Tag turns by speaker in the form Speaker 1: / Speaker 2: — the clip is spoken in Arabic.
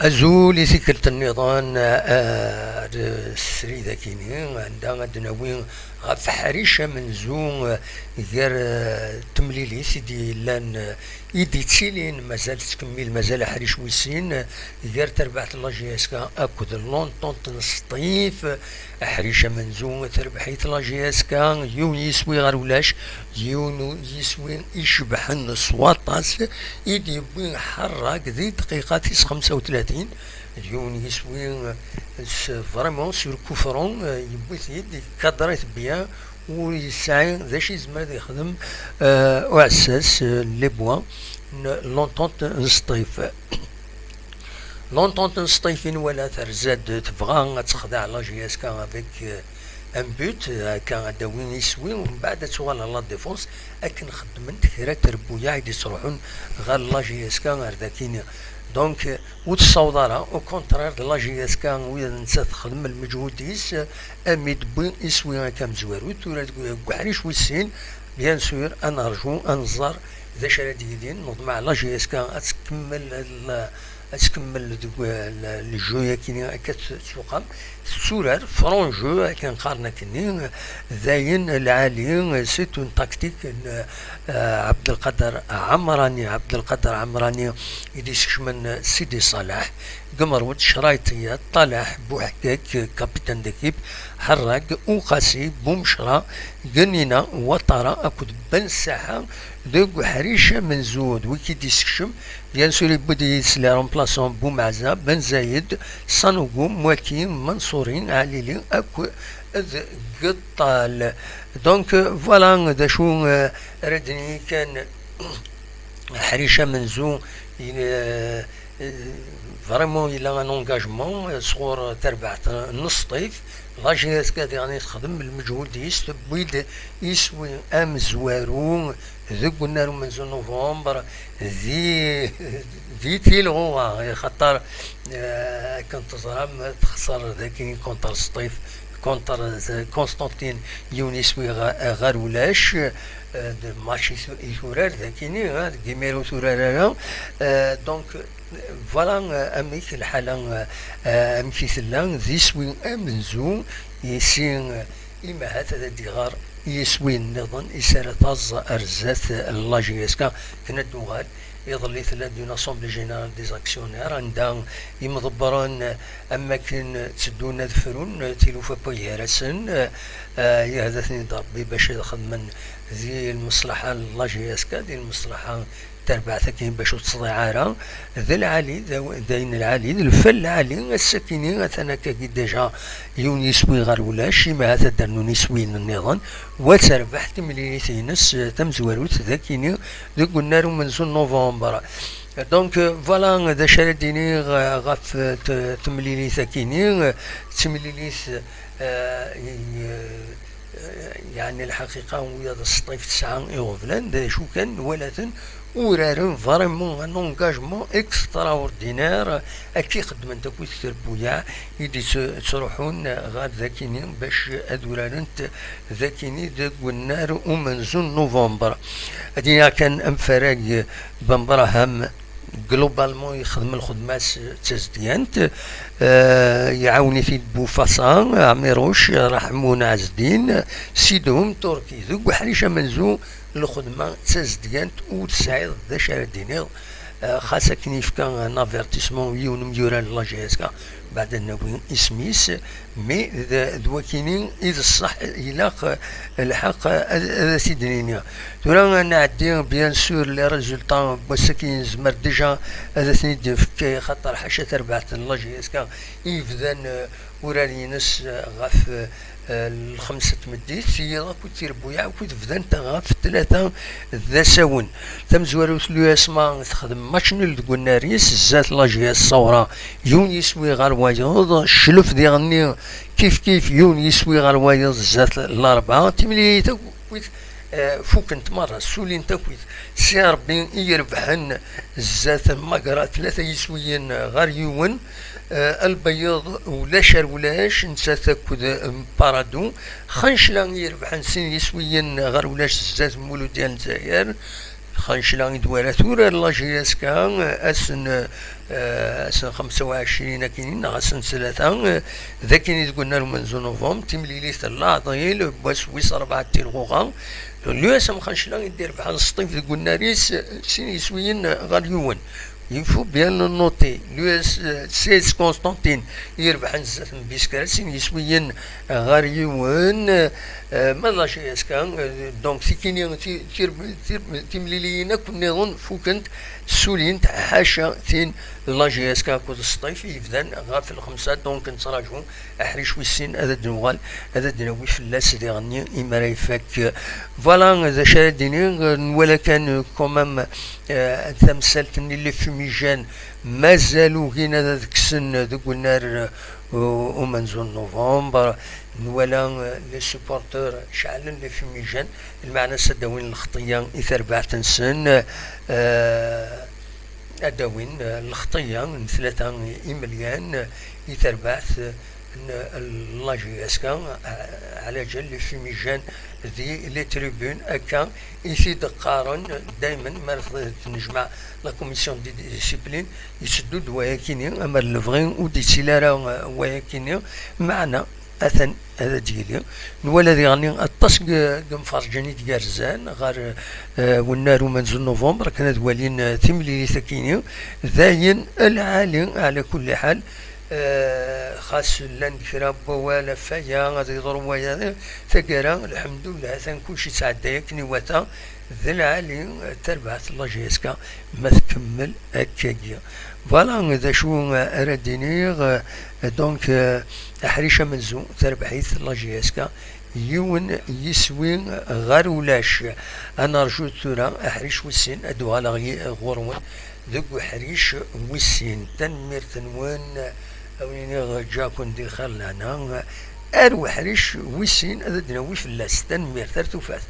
Speaker 1: أزول سكرت النظام السري ذاكيني عندها دناوين غف حريشة من زون غير تمليلي سيدي لان يدي تسيلين مازال تكمل مازال حريش ويسين غير تربحت لاجياسكا اكد لونطون تنسطيف حريشة من زون تربحيت لاجياسكا يون يسوي غير ولاش يون يسوي يشبحن صواطاس يدي بين حراك ذي دقيقة 35 اليوم يسوي فريمون سور كوفرون يبوث يد كادريت بيان ويسعى ذا شي زعما يخدم وعساس لي بوا لونطونت نسطيف لونطونت نسطيفين ولا ترزاد تبغى تخدع لا جي اس كا افيك ان بوت كان داوين يسوي ومن بعد توغال لا ديفونس اكن خدمت كرا تربويا عيد يصرحون غير لا جي اس كا غير ذاكين دونك وتصوضرها او كونترير لا جي اس كان ويا نسات تخدم المجهوديس اميد بين يسوي كام زواروت ولا كحريش ويسين بيان سور انا ارجو انظر ذا شراديدين نضمع لا جي اس كان تكمل الجو كيني كتسوقم سورار فرون جو كان قارنا كني زاين العالي سيت اون تاكتيك عبد القادر عمراني يديسكش من سيدي صلاح قمرود شرايطية طالح بوحكاك كابيتان ديكيب حراق وقاسي بومشرا قنينة وطرا اكد بن ساحة دوك حريشة من زود ويكي ديسكشم بيان سوري بدي يسلي رومبلاسون بومعزة بن زايد صنوقو مواكين منصورين عليلي اكو قطال دونك فوالا دا شو ردني كان حريشة من زود فريمون الى ان انجاجمون صغور تربعت نص طيف لا جي اس كاد يعني تخدم المجهود يستبيد يسوي ام زوارو ذو قلنا له من نوفمبر ذي تيلغو خاطر كنت زرام تخسر ذاك كونتر الصيف كونتر كونستانتين يونيسوي غير ولاش ماشي يثورار ذاكيني كيميرو ثورار دونك فوالا اميك الحاله امشي سلان ذي سوين امنزو يسين اما هذا ديغار يسوي النظام يسال طاز ارزات لاجيسكا كنا دوغال يظل ثلاث دون اسامبلي جينيرال دي زاكسيونير عندها يمضبرون اما كن تسدون ذفرون تيلوفا بويهرسن يهدثني ضربي باش يخدم ذي المصلحه لاجيسكا دي المصلحه تربعتها كاين باش تصدي عارة ذا العالي داين العالي الفل العالي السكيني انا كي ديجا يون يسوي غير ولا شي ما هذا درنو يسوي النظام وتربحت مليونيتينس تم زواروت ذاكيني ذو قلنا من زون نوفمبر دونك فوالا ذا شرديني غاف تمليلي ثاكيني تمليليس يعني الحقيقة ويا الصيف 9 يوفلان شو كان ولكن ورارن فريمون ان انجاجمون اكسترا اوردينير اكي خدمت كويس تربويا يدي تروحون غاد ذاكيني باش ادورانت ذاكيني ذاك النار ومن زون نوفمبر ادينا كان انفراج بنبراهام جلوبالمون يخدم الخدمات تزديانت يعاوني في بوفاسان عميروش رحمون عز الدين سيدهم تركي ذوك حريشه منزو الخدمه تزديانت وتسعيد ذا شاردينير خاصة كنيف كان نافيرتيسمون يون ميوران لا جي اس كا بعد النوين اسميس مي ذوكينين اذا الصح يلاق الحق سيدنينيا تورا نعدي بيان سور لي ريزولطا بسكين زمر ديجا هذا سنيد في خاطر حاشا تربعت لا جي اس كا يفذان ورانينس غاف الخمسة مديت سيارة كنت ربويا كنت فدان تغاف ثلاثة ذا ساون تم زوارو ثلو اسما تخدم ماشنل تقولنا ريس زات لاجي الصورة يون يسوي غير وايض الشلف ديالني كيف يون يسوي غير وايض زات الأربعة تملي تاكويت فوكنت مرة سولين تاكويت سي ربي يربحن زات المقرا ثلاثة يسويين غير يون البيض ولا شر ولاش نسا تاكد بارادو خنش لا يربح نسين يسويين غير ولاش زاز مولو ديال الجزائر خنشلا دوارة ثورة الله جياسكا أسن 25 كينين أسن 3 ذاكين قلنا له من نوفمبر تمليلي ثلا ضيل بس ويس 4 تلغوغا لو اسم خنشلا يدير بحال الصيف قلنا ريس سين يسويين غاليون. Il faut bien le noter. L'US 16 Constantine يربح نزات من بيسكارسين يسويين غاريون ماذا شيء اسكان دونك سيكيني تيمليلينا كنا نظن فوكنت سولين حاشا تين لا جي اس كا كود الصيف يبدان غاف الخمسة دونك نتراجعو احريش ويسين هذا الدنوال هذا الدنوي في اللاس اللي غني اما يفك فوالا هذا شاديني ولا كان كومام تمثلت اللي فيميجان مازالو كاين هذاك السن ذوك النار ومنزون نوفمبر ولا لي سوبورتور شعلن لي فيميجان المعنى سداوين الخطيه اثر بعت سن اداوين الخطيه ثلاثه مليون اثر بعث الله جياسكا على جال لي فيميجان ذي لي تريبون اكا يفيد قارن دائما ما نجمع لا كوميسيون دي ديسيبلين يسدو دواياكيني اما الفغين ودي سيلارا واياكيني معنا اثن هذا ديالي ولا ذي غني الطاسك مفرجاني تقارزان غير والنار منزل نوفمبر كانت والين ثملي ثكيني ذاين العالي على كل حال خاص لان كراب ولا فيا غادي يضربوا يا ثقرا الحمد لله ثان كلشي تعداك نواتا ذا العالي تربعت الله جيسكا ما تكمل هكاكيا فوالا ذا شو ارديني دونك احريشه منزو تربحيث الله جيسكا يون يسوين غير ولاش انا رجوت ثورا احريش وسين ادوها غورون ذوك حريش وسين تنمير تنوان أويني جاكون دي خلنا أروح ريش وسين أذا دناوي في اللاس تنمير ثلاث وفات